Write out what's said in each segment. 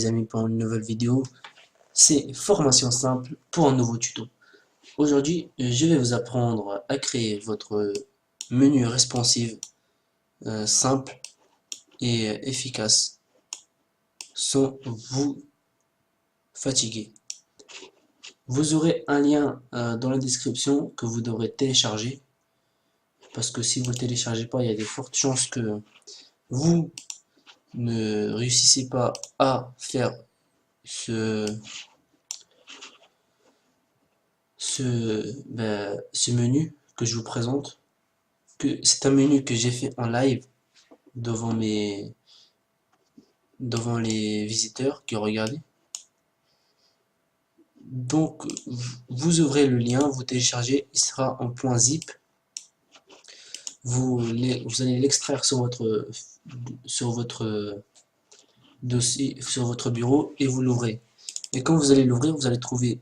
les amis pour une nouvelle vidéo. C'est formation simple pour un nouveau tuto. Aujourd'hui, je vais vous apprendre à créer votre menu responsive simple et efficace sans vous fatiguer. Vous aurez un lien dans la description que vous devrez télécharger parce que si vous ne le téléchargez pas, il y a des fortes chances que vous ne réussissez pas à faire ce menu que je vous présente, que c'est un menu que j'ai fait en live devant les visiteurs qui ont regardé. Donc vous ouvrez le lien, vous téléchargez, il sera en .zip. Vous allez l'extraire sur votre dossier, sur votre bureau, et vous l'ouvrez. Et quand vous allez l'ouvrir, vous allez trouver,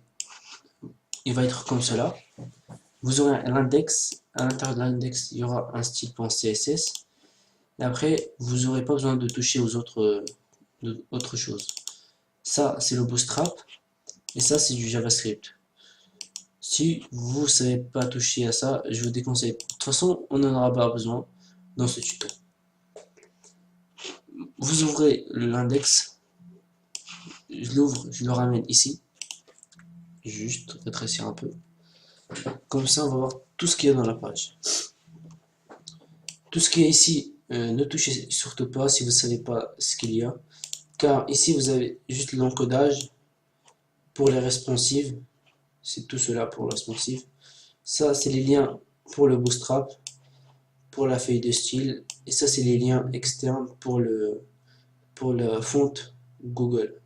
il va être comme cela. Vous aurez l'index, à l'intérieur de l'index, il y aura un style.css. Et après, vous n'aurez pas besoin de toucher aux autres choses. Ça, c'est le Bootstrap. Et ça, c'est du JavaScript. Si vous ne savez pas toucher à ça, je vous déconseille. De toute façon, on n'en aura pas besoin dans ce tuto. Vous ouvrez l'index. Je l'ouvre, je le ramène ici. Juste rétrécir un peu. Comme ça, on va voir tout ce qu'il y a dans la page. Tout ce qui est ici, ne touchez surtout pas si vous ne savez pas ce qu'il y a. Car ici, vous avez juste l'encodage pour les responsives. C'est tout cela pour le responsive. Ça, c'est les liens pour le Bootstrap, pour la feuille de style. Et ça, c'est les liens externes pour la fonte Google,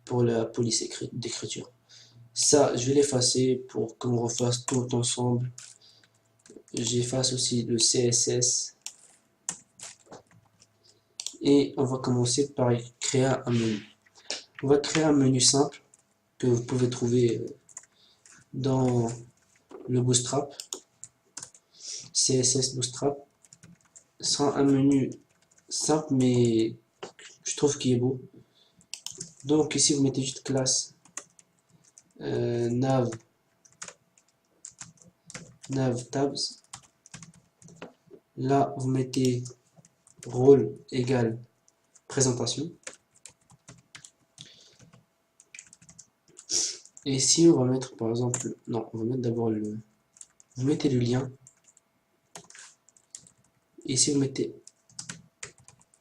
pour la police d'écriture. Ça, je vais l'effacer pour qu'on refasse tout ensemble. J'efface aussi le CSS. Et on va commencer par créer un menu. On va créer un menu simple que vous pouvez trouver dans le Bootstrap. CSS Bootstrap. Ce sera un menu simple, mais je trouve qu'il est beau. Donc ici, vous mettez juste classe nav tabs. Là, vous mettez rôle égale présentation. Et ici, on va mettre par exemple, non, on va mettre d'abord vous mettez le lien. Et ici, vous mettez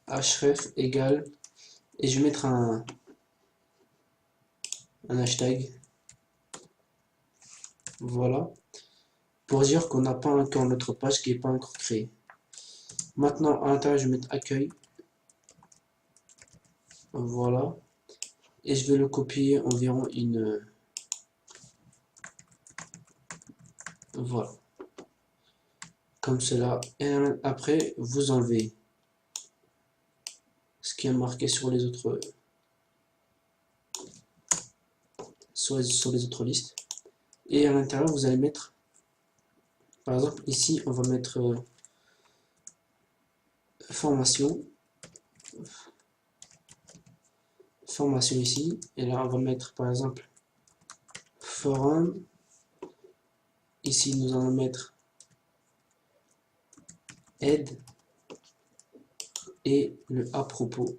href égale, et je vais mettre un hashtag. Voilà. Pour dire qu'on n'a pas encore notre page qui n'est pas encore créée. Maintenant, à l'intérieur, je vais mettre accueil. Voilà. Et je vais le copier environ une... Voilà. Comme cela. Et après, vous enlevez ce qui est marqué sur les autres... sur les autres listes. Et à l'intérieur, vous allez mettre... Par exemple, ici, on va mettre... formation ici, et là on va mettre par exemple forum. Ici nous allons mettre aide et le à propos.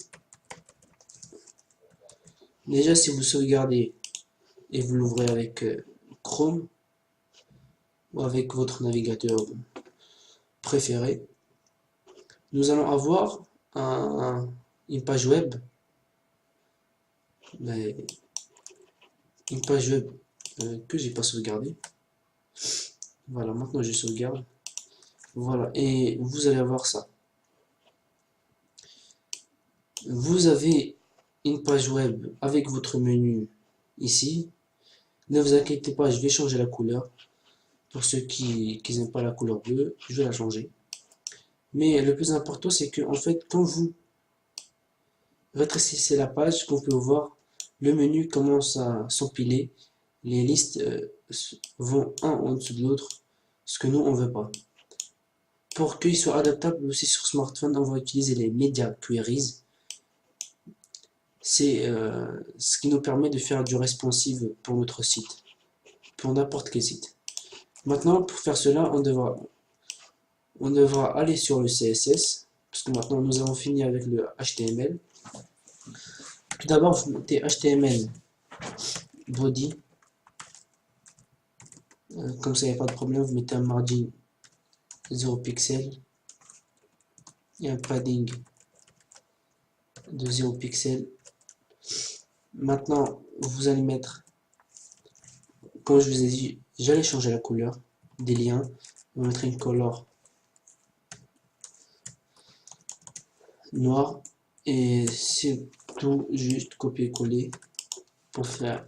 Déjà, si vous sauvegardez et vous l'ouvrez avec Chrome ou avec votre navigateur préféré, nous allons avoir une page web, que j'ai pas sauvegardé. Voilà, maintenant je sauvegarde. Voilà, et vous allez avoir ça. Vous avez une page web avec votre menu ici. Ne vous inquiétez pas, je vais changer la couleur. Pour ceux qui n'aiment pas la couleur bleue, je vais la changer. Mais le plus important, c'est que en fait, quand vous rétrécissez la page, qu'on peut voir, le menu commence à s'empiler. Les listes vont un en dessous de l'autre, ce que nous, on veut pas. Pour qu'il soit adaptable aussi sur smartphone, on va utiliser les Media Queries. C'est ce qui nous permet de faire du responsive pour notre site, pour n'importe quel site. Maintenant, pour faire cela, on devra aller sur le CSS, parce que maintenant nous avons fini avec le HTML. Tout d'abord, vous mettez HTML body, comme ça il n'y a pas de problème, vous mettez un margin 0 pixel et un padding de 0 pixel. Maintenant, vous allez mettre, comme je vous ai dit, j'allais changer la couleur des liens, vous mettrez une color noir et c'est tout juste copier-coller pour faire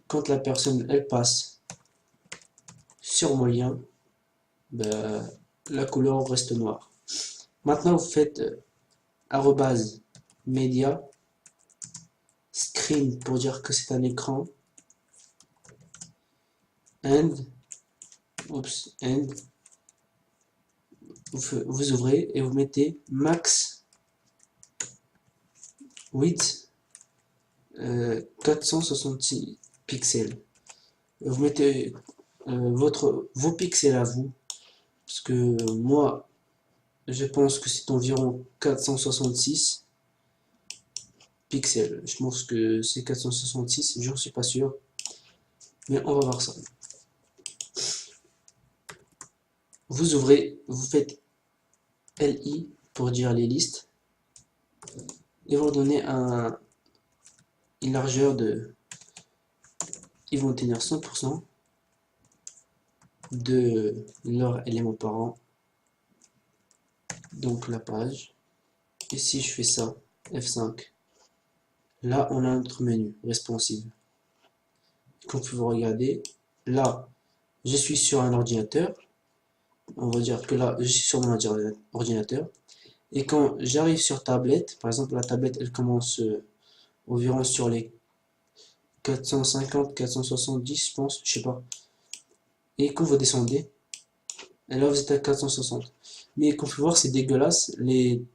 quand la personne elle passe sur mon lien, ben, la couleur reste noire. Maintenant vous faites arrobase media screen pour dire que c'est un écran and vous ouvrez et vous mettez max width 466 pixels. Vous mettez vos pixels à vous, parce que moi je pense que c'est environ 466 pixels. Je pense que c'est 466, j'en suis pas sûr, mais on va voir ça. Vous ouvrez, vous faites LI pour dire les listes et vous donnez une largeur de, ils vont tenir 100% de leur élément parent, donc la page. Et si je fais ça, F5, là on a notre menu responsive. Comme vous pouvez regarder, là je suis sur un ordinateur, on va dire que là je suis sur mon ordinateur, et quand j'arrive sur tablette, par exemple la tablette elle commence environ sur les 450, 470 je pense, je sais pas, et quand vous descendez, et là vous êtes à 460, mais comme vous pouvez voir c'est dégueulasse, les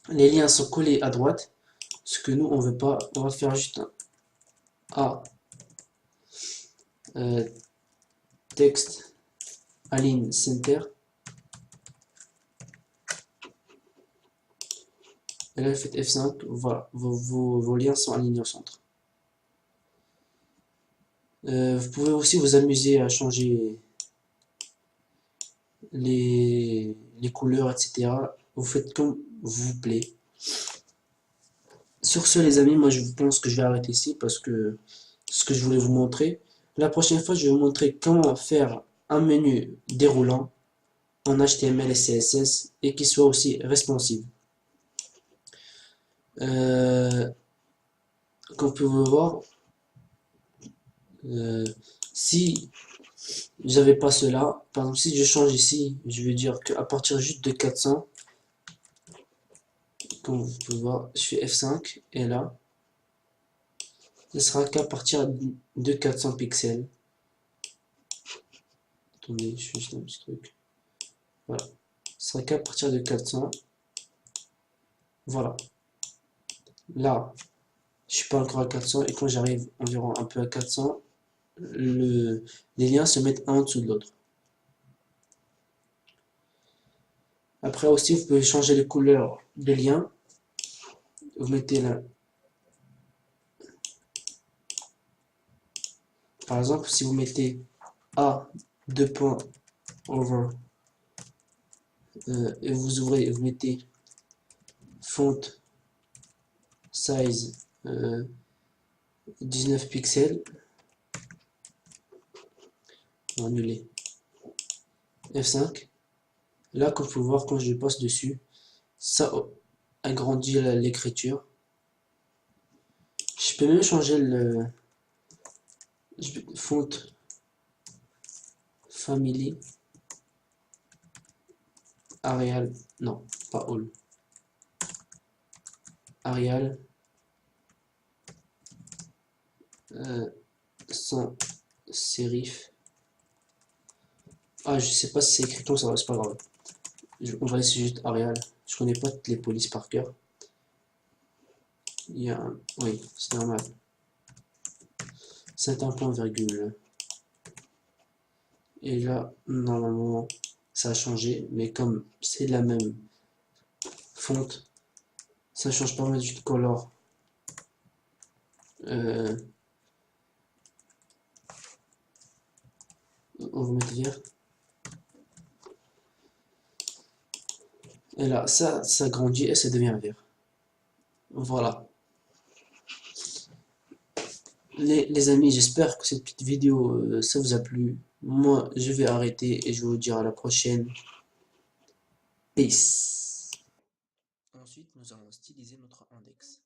liens sont collés à droite, ce que nous on veut pas, on va faire juste un A, texte, align center, et là faites F5, voilà, vos liens sont alignés au centre. Vous pouvez aussi vous amuser à changer les couleurs, etc. Vous faites comme vous plaît. Sur ce les amis, moi je pense que je vais arrêter ici parce que ce que je voulais vous montrer. La prochaine fois, je vais vous montrer comment faire un menu déroulant en HTML et CSS et qui soit aussi responsive. Comme vous pouvez voir, si j'avais pas cela, par exemple si je change ici, je vais dire qu'à partir juste de 400, comme vous pouvez voir, je fais F5 et là, ce sera qu'à partir de 400 pixels. Attendez, je fais juste un petit truc. Voilà, ce sera qu'à partir de 400. Voilà. Là, je suis pas encore à 400 et quand j'arrive environ un peu à 400, les liens se mettent un en dessous de l'autre. Après aussi, vous pouvez changer les couleurs des liens. Vous mettez là. Par exemple, si vous mettez A 2 points over et vous ouvrez, vous mettez font size 19 pixels, on va annuler F5. Là, comme vous pouvez voir, quand je passe dessus, ça agrandit l'écriture. Je peux même changer le font family Arial, non, pas all. Arial sans serif. Ah, je sais pas si c'est écrit comme ça, c'est pas grave. On va laisser juste Arial. Je connais pas toutes les polices par cœur. il y a un... Oui, c'est normal. C'est un point virgule. Et là, normalement, ça a changé. Mais comme c'est la même fonte, ça change pas mal du color. On va mettre vert. Et là, ça grandit et ça devient vert. Voilà. Les amis, j'espère que cette petite vidéo, ça vous a plu. Moi, je vais arrêter et je vais vous dire à la prochaine. Peace. Ensuite, nous allons styliser notre index.